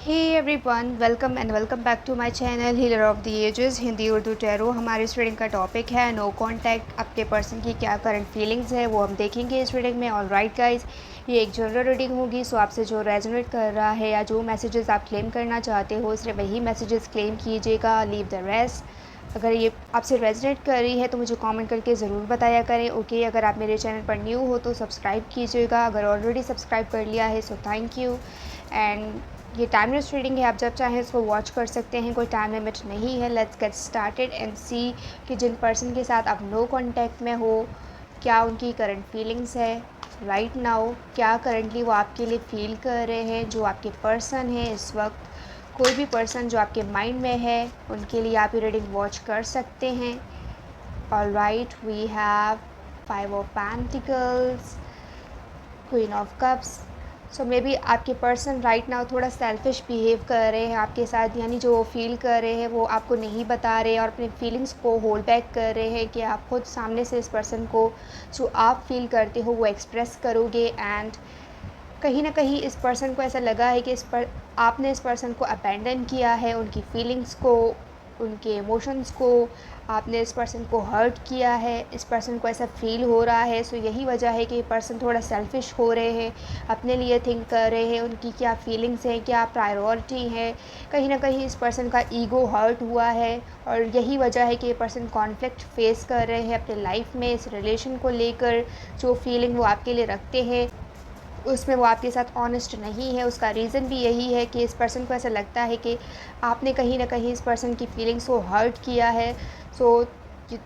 Hey everyone, welcome and welcome back to my channel Healer of the Ages Hindi Urdu tarot. हमारे इस reading का topic है no contact. आपके person की क्या करंट फीलिंग्स है वो हम देखेंगे इस रीडिंग में। ऑल राइट गाइज, ये एक जनरल रीडिंग होगी, सो आपसे जो रेजोनेट कर रहा है या जो मैसेजेस आप क्लेम करना चाहते हो सिर्फ वही मैसेजेस क्लेम कीजिएगा, लीव द रेस्ट। अगर ये आपसे रेजोनेट कर रही है तो मुझे कमेंट करके ज़रूर बताया करें। ओके, अगर आप मेरे चैनल पर न्यू हो तो सब्सक्राइब कीजिएगा, अगर ऑलरेडी सब्सक्राइब कर लिया है सो थैंक यू। एंड ये टाइमलेस रीडिंग है, आप जब चाहें इसको वॉच कर सकते हैं, कोई टाइम लिमिट नहीं है। लेट्स गेट स्टार्टेड एंड सी कि जिन पर्सन के साथ आप नो कांटेक्ट में हो क्या उनकी करंट फीलिंग्स है राइट नाउ, क्या करंटली वो आपके लिए फील कर रहे हैं। जो आपके पर्सन है इस वक्त, कोई भी पर्सन जो आपके माइंड में है उनके लिए आप ये रीडिंग वॉच कर सकते हैं। All right, we have 5 of pentacles, queen of cups. So मे बी आपके पर्सन राइट नाउ थोड़ा सेल्फिश बिहेव कर रहे हैं आपके साथ, यानी जो वो फील कर रहे हैं वो आपको नहीं बता रहे और अपने फीलिंग्स को होल्ड बैक कर रहे हैं कि आप खुद सामने से इस पर्सन को जो आप फील करते हो वो एक्सप्रेस करोगे। एंड कहीं ना कहीं इस पर्सन को ऐसा लगा है कि आपने इस पर्सन को अबैंडन किया है, उनकी फीलिंग्स को, उनके इमोशंस को आपने इस पर्सन को हर्ट किया है, इस पर्सन को ऐसा फील हो रहा है। सो यही वजह है कि पर्सन थोड़ा सेल्फिश हो रहे हैं, अपने लिए थिंक कर रहे हैं, उनकी क्या फीलिंग्स हैं, क्या प्रायोरिटी है। कहीं ना कहीं इस पर्सन का ईगो हर्ट हुआ है और यही वजह है कि ये पर्सन कॉन्फ्लिक्ट फेस कर रहे हैं अपने लाइफ में इस रिलेशन को लेकर। जो फीलिंग वो आपके लिए रखते हैं उसमें वो आपके साथ ऑनेस्ट नहीं है। उसका रीज़न भी यही है कि इस पर्सन को ऐसा लगता है कि आपने कहीं ना कहीं इस पर्सन की फीलिंग्स को हर्ट किया है। सो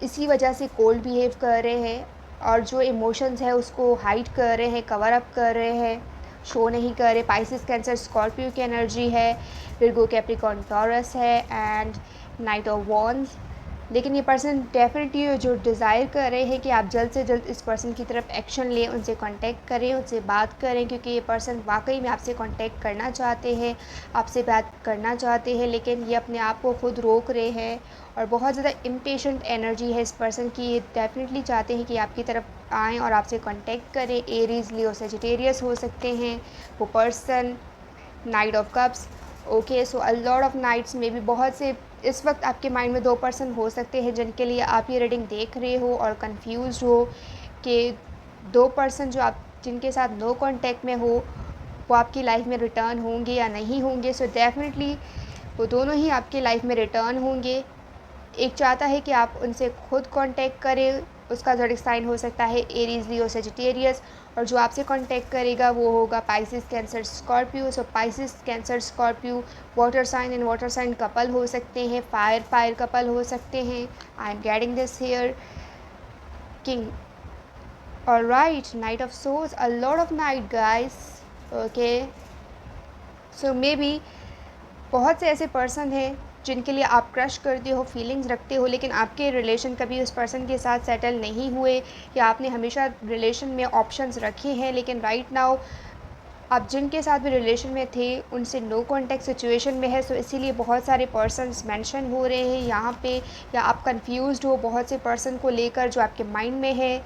इसी वजह से कोल्ड बिहेव कर रहे हैं और जो इमोशंस है उसको हाइड कर रहे हैं, कवर अप कर रहे हैं, शो नहीं कर रहे। पाइसिस, कैंसर, स्कॉर्पियो की एनर्जी है, विर्गो, कैप्रिकॉर्न, टॉरस है एंड नाइट ऑफ वॉन्ड्स। लेकिन ये पर्सन डेफिनेटली जो डिज़ायर कर रहे हैं कि आप जल्द से जल्द इस पर्सन की तरफ एक्शन लें, उनसे कांटेक्ट करें, उनसे बात करें, क्योंकि ये पर्सन वाकई में आपसे कांटेक्ट करना चाहते हैं, आपसे बात करना चाहते हैं, लेकिन ये अपने आप को खुद रोक रहे हैं और बहुत ज़्यादा इम्पेशेंट एनर्जी है इस पर्सन की। ये डेफिनेटली चाहते हैं कि आपकी तरफ आएँ और आपसे कांटेक्ट करें। एरीज, लियो, सेजिटेरियस हो सकते हैं वो person. Knight of cups, okay, so a lot of knights में भी बहुत से इस वक्त आपके माइंड में 2 पर्सन हो सकते हैं जिनके लिए आप ये रीडिंग देख रहे हो और कंफ्यूज हो कि 2 पर्सन जो आप जिनके साथ नो कांटेक्ट में हो वो आपकी लाइफ में रिटर्न होंगे या नहीं होंगे। सो डेफिनेटली वो दोनों ही आपके लाइफ में रिटर्न होंगे। एक चाहता है कि आप उनसे खुद कांटेक्ट करें, उसका ज़ोडिक साइन हो सकता है एरीज, लियो, सेजिटेरियस, और जो आपसे कांटेक्ट करेगा वो होगा Pisces, Cancer, Scorpio. So Pisces, Cancer, Scorpio water sign and water sign couple हो सकते हैं, फायर कपल हो सकते हैं। I am getting this here king. Alright, knight of swords, a lot of knight guys. Okay, so मे बी बहुत से ऐसे पर्सन हैं जिनके लिए आप क्रश करते हो, फीलिंग्स रखते हो, लेकिन आपके रिलेशन कभी उस पर्सन के साथ सेटल नहीं हुए या आपने हमेशा रिलेशन में ऑप्शंस रखे हैं। लेकिन राइट नाउ आप जिनके साथ भी रिलेशन में थे उनसे नो कॉन्टैक्ट सिचुएशन में है। सो इसीलिए बहुत सारे पर्सन्स मेंशन हो रहे हैं यहाँ पे, या आप कंफ्यूज्ड हो बहुत से पर्सन को लेकर जो आपके माइंड में है।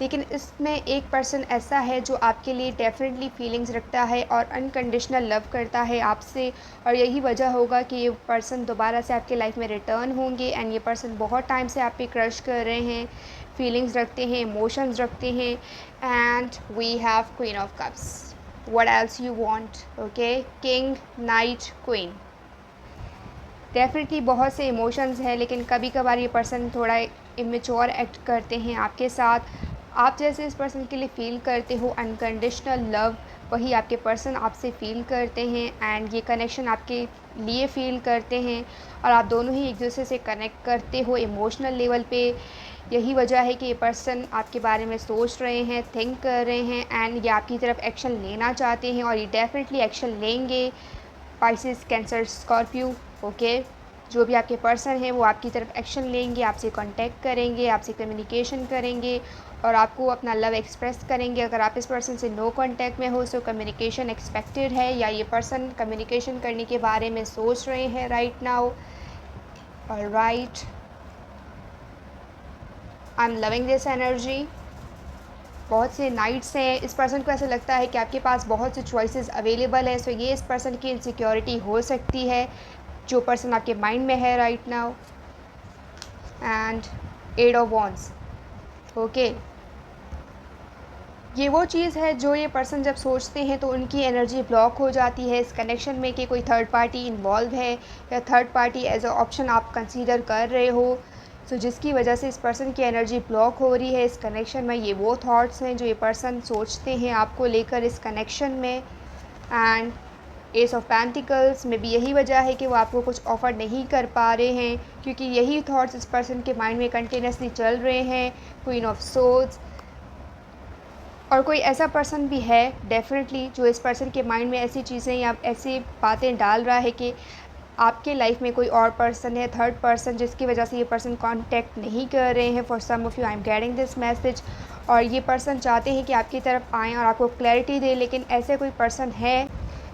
लेकिन इसमें एक पर्सन ऐसा है जो आपके लिए डेफिनेटली फीलिंग्स रखता है और अनकंडीशनल लव करता है आपसे, और यही वजह होगा कि ये पर्सन दोबारा से आपके लाइफ में रिटर्न होंगे। एंड ये पर्सन बहुत टाइम से आप पे क्रश कर रहे हैं, फीलिंग्स रखते हैं, इमोशंस रखते हैं। And we have queen of cups. what else you want, okay, king, knight, queen। Definitely बहुत से इमोशंस हैं, लेकिन कभी कभार ये पर्सन थोड़ा इमेच्योर एक्ट करते हैं आपके साथ। आप जैसे इस पर्सन के लिए फ़ील करते हो अनकंडीशनल लव, वही आपके पर्सन आपसे फ़ील करते हैं एंड ये कनेक्शन आपके लिए फ़ील करते हैं और आप दोनों ही एक दूसरे से कनेक्ट करते हो इमोशनल लेवल पे। यही वजह है कि ये पर्सन आपके बारे में सोच रहे हैं, थिंक कर रहे हैं एंड ये आपकी तरफ एक्शन लेना चाहते हैं और ये डेफिनेटली एक्शन लेंगे। पाइसिस, कैंसर, स्कॉर्पियो, ओके, जो भी आपके पर्सन हैं वो आपकी तरफ एक्शन लेंगे, आपसे कांटेक्ट करेंगे, आपसे कम्युनिकेशन करेंगे और आपको अपना लव एक्सप्रेस करेंगे। अगर आप इस पर्सन से नो कांटेक्ट में हो सो कम्युनिकेशन एक्सपेक्टेड है, या ये पर्सन कम्युनिकेशन करने के बारे में सोच रहे हैं right now. Alright, I am loving this energy. बहुत से नाइट्स हैं, इस पर्सन को ऐसा लगता है कि आपके पास बहुत से चॉइसेस अवेलेबल हैं, सो ये इस पर्सन की इनसिक्योरिटी हो सकती है, जो पर्सन आपके माइंड में है right now. And 8 of wands, okay, ये वो चीज़ है जो ये पर्सन जब सोचते हैं तो उनकी एनर्जी ब्लॉक हो जाती है इस कनेक्शन में कि कोई थर्ड पार्टी इन्वॉल्व है या third party as a option आप कंसीडर कर रहे हो। सो जिसकी वजह से इस पर्सन की एनर्जी ब्लॉक हो रही है इस कनेक्शन में। ये वो थॉट्स हैं जो ये पर्सन सोचते हैं आपको लेकर इस कनेक्शन में। एंड एस ऑफ पेंटिकल्स में भी यही वजह है कि वो आपको कुछ ऑफ़र नहीं कर पा रहे हैं, क्योंकि यही थॉट्स इस पर्सन के माइंड में कंटिन्यूसली चल रहे हैं। क्वीन ऑफ सोर्ड्स, और कोई ऐसा पर्सन भी है डेफिनेटली जो इस पर्सन के माइंड में ऐसी चीज़ें या ऐसी बातें डाल रहा है कि आपके लाइफ में कोई और पर्सन है, थर्ड पर्सन, जिसकी वजह से ये पर्सन कांटेक्ट नहीं कर रहे हैं। For some of you I am getting this message, और ये पर्सन चाहते हैं कि आपकी तरफ आएँ और आपको क्लैरिटी दें, लेकिन ऐसे कोई पर्सन है,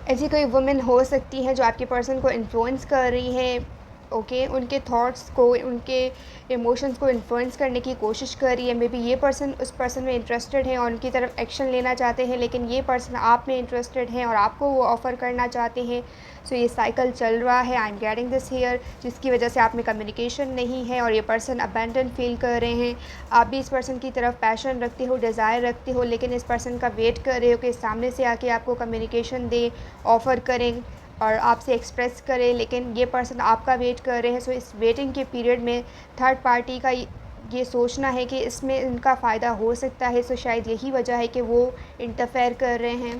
ऐसी कोई वुमेन हो सकती है जो आपके पर्सन को इन्फ्लुएंस कर रही है, ओके, उनके थॉट्स को, उनके इमोशंस को इन्फ्लुएंस करने की कोशिश कर रही है। मे बी ये पर्सन उस पर्सन में इंटरेस्टेड है और उनकी तरफ एक्शन लेना चाहते हैं, लेकिन ये पर्सन आप में इंटरेस्टेड है और आपको वो ऑफ़र करना चाहते हैं। सो ये साइकिल चल रहा है, आई एम गेटिंग दिस हियर, जिसकी वजह से आप में कम्युनिकेशन नहीं है और ये पर्सन अबैंडन फील कर रहे हैं। आप भी इस पर्सन की तरफ पैशन रखते हो, डिज़ायर रखते हो, लेकिन इस पर्सन का वेट कर रहे हो कि सामने से आके आपको कम्युनिकेशन दें, ऑफ़र करें और आपसे एक्सप्रेस करें, लेकिन ये पर्सन आपका वेट कर रहे हैं। सो इस वेटिंग के पीरियड में थर्ड पार्टी का ये सोचना है कि इसमें इनका फ़ायदा हो सकता है। सो शायद यही वजह है कि वो इंटरफेयर कर रहे हैं।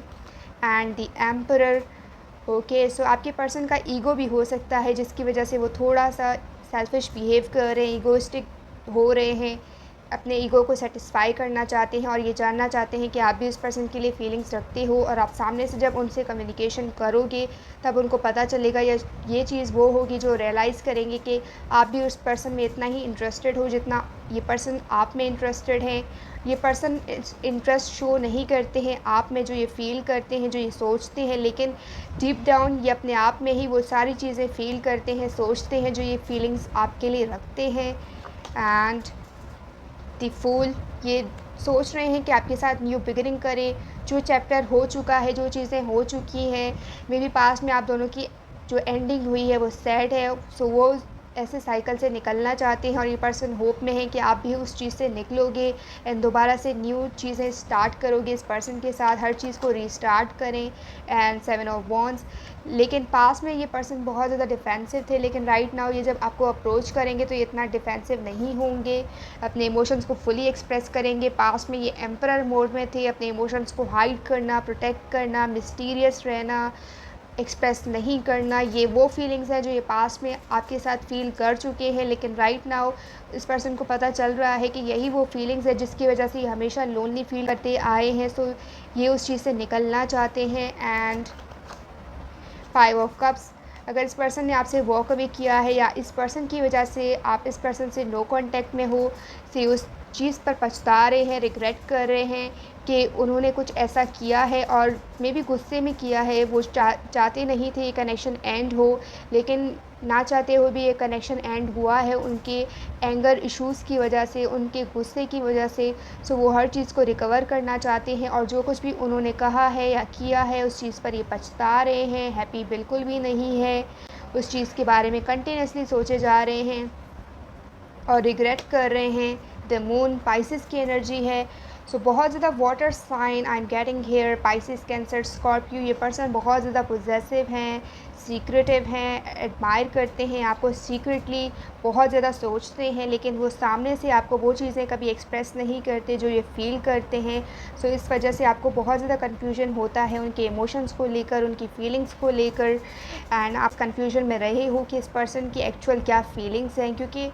एंड द एम्परर, ओके, सो आपके पर्सन का ईगो भी हो सकता है जिसकी वजह से वो थोड़ा सा सेल्फिश बिहेव कर रहे हैं, ईगोइस्टिक हो रहे हैं, अपने ईगो को सेटिस्फाई करना चाहते हैं और ये जानना चाहते हैं कि आप भी उस पर्सन के लिए फीलिंग्स रखते हो। और आप सामने से जब उनसे कम्युनिकेशन करोगे तब उनको पता चलेगा, या ये चीज़ वो होगी जो रियलाइज़ करेंगे कि आप भी उस पर्सन में इतना ही इंटरेस्टेड हो जितना ये पर्सन आप में इंटरेस्टेड है। ये पर्सन इंटरेस्ट शो नहीं करते हैं आप में, जो ये फ़ील करते हैं, जो ये सोचते हैं, लेकिन डीप डाउन ये अपने आप में ही वो सारी चीज़ें फ़ील करते हैं, सोचते हैं, जो ये फीलिंग्स आपके लिए रखते हैं। एंड द फूल, ये सोच रहे हैं कि आपके साथ न्यू बिगिनिंग करें, जो चैप्टर हो चुका है, जो चीज़ें हो चुकी हैं, मे बी पास्ट में आप दोनों की जो एंडिंग हुई है वो सैड है, सो वो ऐसे साइकिल से निकलना चाहते हैं और ये पर्सन होप में है कि आप भी उस चीज़ से निकलोगे एंड दोबारा से न्यू चीज़ें स्टार्ट करोगे इस पर्सन के साथ, हर चीज़ को रीस्टार्ट करें। एंड 7 ऑफ वॉन्ड्स, लेकिन पास में ये पर्सन बहुत ज़्यादा डिफेंसिव थे, लेकिन राइट नाउ ये जब आपको अप्रोच करेंगे तो ये इतना डिफेंसिव नहीं होंगे, अपने इमोशंस को फुली एक्सप्रेस करेंगे। पास में ये एम्परर मोड में थे, अपने इमोशंस को हाइड करना, प्रोटेक्ट करना, मिस्टीरियस रहना, एक्सप्रेस नहीं करना, ये वो फीलिंग्स हैं जो ये पास में आपके साथ फ़ील कर चुके हैं। लेकिन राइट नाउ इस पर्सन को पता चल रहा है कि यही वो फीलिंग्स है जिसकी वजह से ये हमेशा लोनली फील करते आए हैं, सो ये उस चीज़ से निकलना चाहते हैं। एंड 5 ऑफ कप्स, अगर इस पर्सन ने आपसे वॉक अवे किया है या इस पर्सन की वजह से आप इस पर्सन से नो कांटेक्ट में हो, से उस चीज़ पर पछता रहे हैं, रिग्रेट कर रहे हैं कि उन्होंने कुछ ऐसा किया है और मे बी गुस्से में किया है, वो चाहते नहीं थे ये कनेक्शन एंड हो, लेकिन ना चाहते हुए भी ये कनेक्शन एंड हुआ है उनके एंगर इश्यूज़ की वजह से, उनके गुस्से की वजह से। सो वो हर चीज़ को रिकवर करना चाहते हैं और जो कुछ भी उन्होंने कहा है या किया है उस चीज़ पर ये पछता रहे हैं, हैप्पी बिल्कुल भी नहीं है, उस चीज़ के बारे में कंटिन्यूसली सोचे जा रहे हैं और रिग्रेट कर रहे हैं। द मून पाइसेस की एनर्जी है, सो बहुत ज़्यादा water sign I am getting here, Pisces, Cancer, Scorpio. ये पर्सन बहुत ज़्यादा पोजेसिव हैं, सीक्रेटिव हैं, एडमायर करते हैं आपको सीक्रेटली, बहुत ज़्यादा सोचते हैं, लेकिन वो सामने से आपको वो चीज़ें कभी एक्सप्रेस नहीं करते जो ये फ़ील करते हैं। सो इस वजह से आपको बहुत ज़्यादा कन्फ्यूजन होता है उनके इमोशंस को लेकर, उनकी फीलिंग्स को लेकर, एंड आप कन्फ्यूजन में रहे हो कि इस पर्सन की एक्चुअल क्या फीलिंग्स हैं, क्योंकि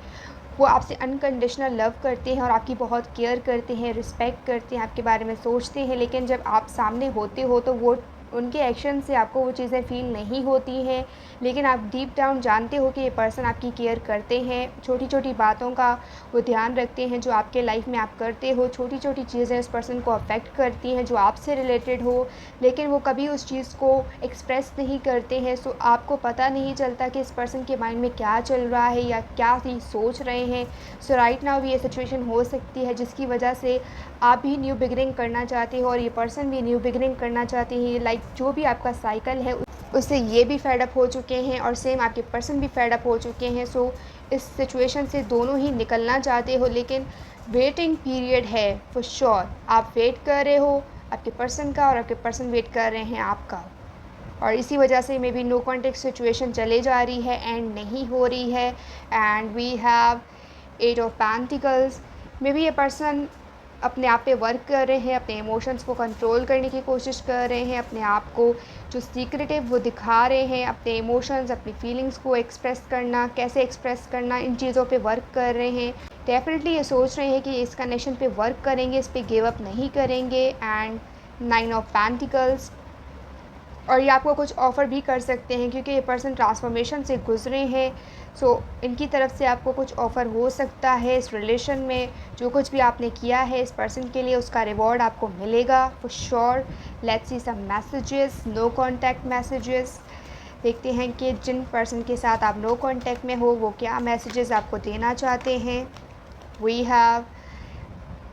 वो आपसे अनकंडीशनल लव करते हैं और आपकी बहुत केयर करते हैं, रिस्पेक्ट करते हैं, आपके बारे में सोचते हैं, लेकिन जब आप सामने होते हो तो वो उनके एक्शन से आपको वो चीज़ें फ़ील नहीं होती हैं, लेकिन आप डीप डाउन जानते हो कि ये पर्सन आपकी केयर करते हैं, छोटी-छोटी बातों का वो ध्यान रखते हैं जो आपके लाइफ़ में आप करते हो, छोटी-छोटी चीज़ें उस पर्सन को अफ़ेक्ट करती हैं जो आपसे रिलेटेड हो, लेकिन वो कभी उस चीज़ को एक्सप्रेस नहीं करते हैं। सो आपको पता नहीं चलता कि इस पर्सन के माइंड में क्या चल रहा है या क्या ही सोच रहे हैं। सो राइट नाउ ये सिचुएशन हो सकती है जिसकी वजह से आप भी न्यू बिगिनिंग करना चाहते हो और ये पर्सन भी न्यू बिगिनिंग करना चाहते हैं। लाइक जो भी आपका साइकिल है उससे ये भी फेड अप हो चुके हैं और सेम आपके पर्सन भी फेड अप हो चुके हैं। सो इस सिचुएशन से दोनों ही निकलना चाहते हो, लेकिन वेटिंग पीरियड है फॉर श्योर। आप वेट कर रहे हो आपके पर्सन का और आपके पर्सन वेट कर रहे हैं आपका, और इसी वजह से maybe no contact situation चले जा रही है, एंड नहीं हो रही है। And we have 8 of pentacles. Maybe ये पर्सन अपने आप पे वर्क कर रहे हैं, अपने इमोशंस को कंट्रोल करने की कोशिश कर रहे हैं, अपने आप को जो सीक्रेटिव वो दिखा रहे हैं, अपने इमोशंस अपनी फीलिंग्स को एक्सप्रेस करना, कैसे एक्सप्रेस करना, इन चीज़ों पे वर्क कर रहे हैं। डेफिनेटली ये सोच रहे हैं कि इस कनेक्शन पे वर्क करेंगे, इस पे गिव अप नहीं करेंगे। एंड 9 ऑफ पेंटिकल्स, और ये आपको कुछ ऑफ़र भी कर सकते हैं क्योंकि ये पर्सन ट्रांसफॉर्मेशन से गुजरे हैं। सो इनकी तरफ से आपको कुछ ऑफ़र हो सकता है इस रिलेशन में। जो कुछ भी आपने किया है इस पर्सन के लिए उसका रिवॉर्ड आपको मिलेगा for sure. Let's see some messages, no contact messages. देखते हैं कि जिन पर्सन के साथ आप नो कॉन्टैक्ट में हो वो क्या मैसेजेस आपको देना चाहते हैं। We have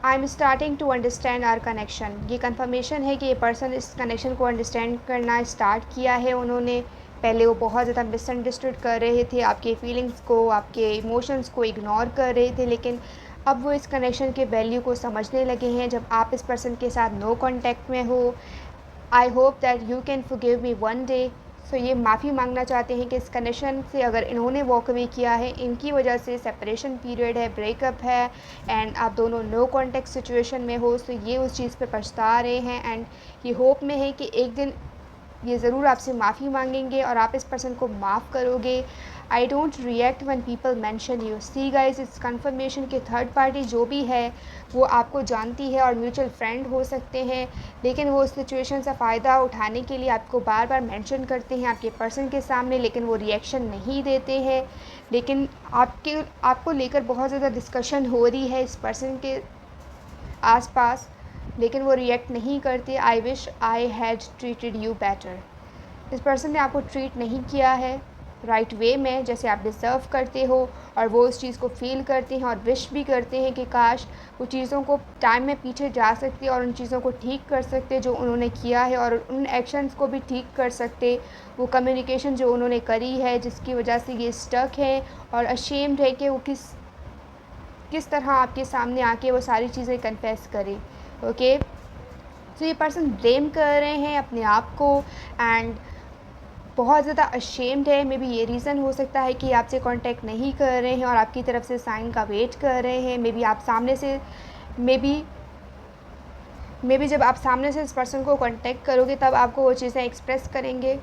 I am starting to understand our connection. ये कन्फर्मेशन है कि ये पर्सन इस कनेक्शन को अंडरस्टैंड करना स्टार्ट किया है उन्होंने। पहले वो बहुत ज़्यादा मिसअंडरस्टूड कर रहे थे, आपके फीलिंग्स को, आपके इमोशंस को इग्नोर कर रहे थे, लेकिन अब वो इस कनेक्शन के वैल्यू को समझने लगे हैं जब आप इस पर्सन के साथ नो कॉन्टैक्ट में हो। I hope that you can forgive me one day. So ये माफ़ी मांगना चाहते हैं कि इस कनेक्शन से अगर इन्होंने वॉक अवे किया है, इनकी वजह से सेपरेशन पीरियड है, ब्रेकअप है, एंड आप दोनों नो कॉन्टैक्ट सिचुएशन में हो। सो ये उस चीज़ पे पछता रहे हैं, एंड ये होप में है कि एक दिन ये ज़रूर आपसे माफ़ी मांगेंगे और आप इस पर्सन को माफ़ करोगे। I don't react when people mention you. See guys, इस कन्फर्मेशन के थर्ड पार्टी जो भी है वो आपको जानती है और म्यूचुअल फ्रेंड हो सकते हैं, लेकिन वो उस सिचुएशन से फ़ायदा उठाने के लिए आपको बार बार मेंशन करते हैं आपके पर्सन के सामने, लेकिन वो रिएक्शन नहीं देते हैं। लेकिन आपको लेकर बहुत ज़्यादा डिस्कशन हो रही है इस पर्सन के आसपास, लेकिन वो रिएक्ट नहीं करते। I wish I had treated you better. इस पर्सन ने आपको ट्रीट नहीं किया है राइट वे में जैसे आप डिज़र्व करते हो, और वो उस चीज़ को फ़ील करते हैं और विश भी करते हैं कि काश वो चीज़ों को टाइम में पीछे जा सकते और उन चीज़ों को ठीक कर सकते जो उन्होंने किया है, और उन एक्शंस को भी ठीक कर सकते। वो कम्युनिकेशन जो उन्होंने करी है जिसकी वजह से ये स्टक है और अशेम्ड है कि वो किस तरह आपके सामने आके वो सारी चीज़ें कन्फेस करें। ओके, तो ये पर्सन ब्लेम कर रहे हैं अपने आप को एंड बहुत ज़्यादा अशेम्ड है। मे बी ये रीज़न हो सकता है कि आपसे कांटेक्ट नहीं कर रहे हैं और आपकी तरफ से साइन का वेट कर रहे हैं। मे बी आप सामने से मे बी जब आप सामने से इस पर्सन को कांटेक्ट करोगे तब आपको वो चीज़ें एक्सप्रेस करेंगे।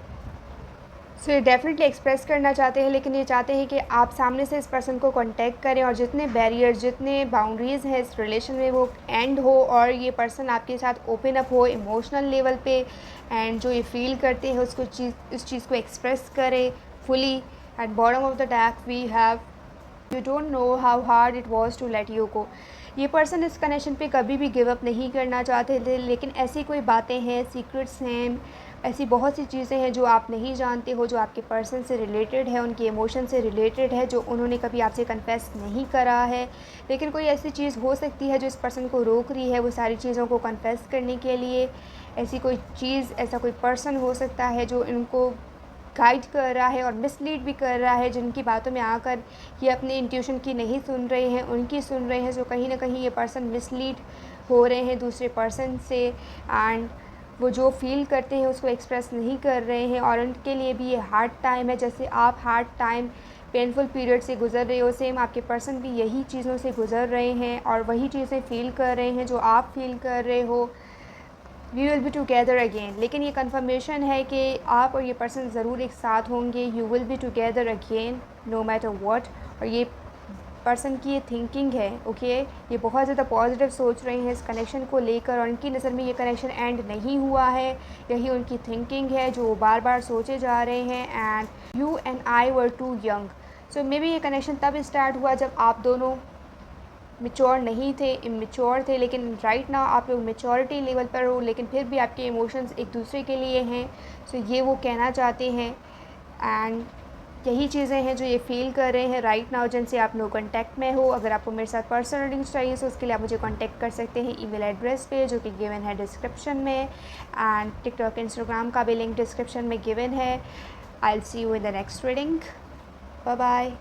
सो ये डेफिनेटली एक्सप्रेस करना चाहते हैं, लेकिन ये चाहते हैं कि आप सामने से इस पर्सन को कांटेक्ट करें और जितने बैरियर्स, जितने बाउंड्रीज़ हैं इस रिलेशन में वो एंड हो और ये पर्सन आपके साथ ओपन अप हो इमोशनल लेवल पे, एंड जो ये फील करते हैं उसको इस चीज़ को एक्सप्रेस करें fully. At bottom of the deck we have you don't know how hard it was to let you go. ये पर्सन इस कनेक्शन पे कभी भी गिव अप नहीं करना चाहते थे, लेकिन ऐसी कोई बातें हैं, सीक्रेट्स हैं, ऐसी बहुत सी चीज़ें हैं जो आप नहीं जानते हो, जो आपके पर्सन से रिलेटेड है, उनके इमोशन से रिलेटेड है, जो उन्होंने कभी आपसे कन्फेस नहीं करा है। लेकिन कोई ऐसी चीज़ हो सकती है जो इस पर्सन को रोक रही है वो सारी चीज़ों को कन्फेस करने के लिए। ऐसी कोई चीज़, ऐसा कोई पर्सन हो सकता है जो इनको गाइड कर रहा है और मिसलीड भी कर रहा है, जिनकी बातों में आकर ये अपने इंट्यूशन की नहीं सुन रहे हैं, उनकी सुन रहे हैं। जो कहीं ना कहीं ये पर्सन मिसलीड हो रहे हैं दूसरे पर्सन से, एंड वो जो फील करते हैं उसको एक्सप्रेस नहीं कर रहे हैं, और उनके लिए भी ये हार्ड टाइम है। जैसे आप हार्ड टाइम, पेनफुल पीरियड से गुज़र रहे हो, सेम आपके पर्सन भी यही चीज़ों से गुज़र रहे हैं और वही चीज़ें फ़ील कर रहे हैं जो आप फील कर रहे हो। We will be together again, लेकिन ये कन्फर्मेशन है कि आप और ये पर्सन ज़रूर एक साथ होंगे। You will be together again no matter what. और ये पर्सन की ये थिंकिंग है, ओके, ये बहुत ज़्यादा पॉजिटिव सोच रहे हैं इस कनेक्शन को लेकर और उनकी नज़र में ये कनेक्शन एंड नहीं हुआ है, यही उनकी थिंकिंग है जो वो बार बार सोचे जा रहे हैं। And you and I were too young, so may be ये कनेक्शन तब स्टार्ट हुआ जब आप दोनों मेच्योर नहीं थे, इमेच्योर थे, लेकिन राइट नाउ आप लोग मेच्योरिटी लेवल पर हो, लेकिन फिर भी आपके इमोशंस एक दूसरे के लिए हैं। सो ये वो कहना चाहते हैं एंड यही चीज़ें हैं जो ये फ़ील कर रहे हैं राइट नाउ, जिनसे आप लोग कॉन्टैक्ट में हो। अगर आपको मेरे साथ पर्सनल रीडिंग्स चाहिए तो उसके लिए आप मुझे कॉन्टैक्ट कर सकते हैं ईमेल एड्रेस पे जो कि गिवन है डिस्क्रिप्शन में, एंड टिकटॉक इंस्टाग्राम का भी लिंक डिस्क्रिप्शन में गिवन है। I will see you in the next reading. Bye bye.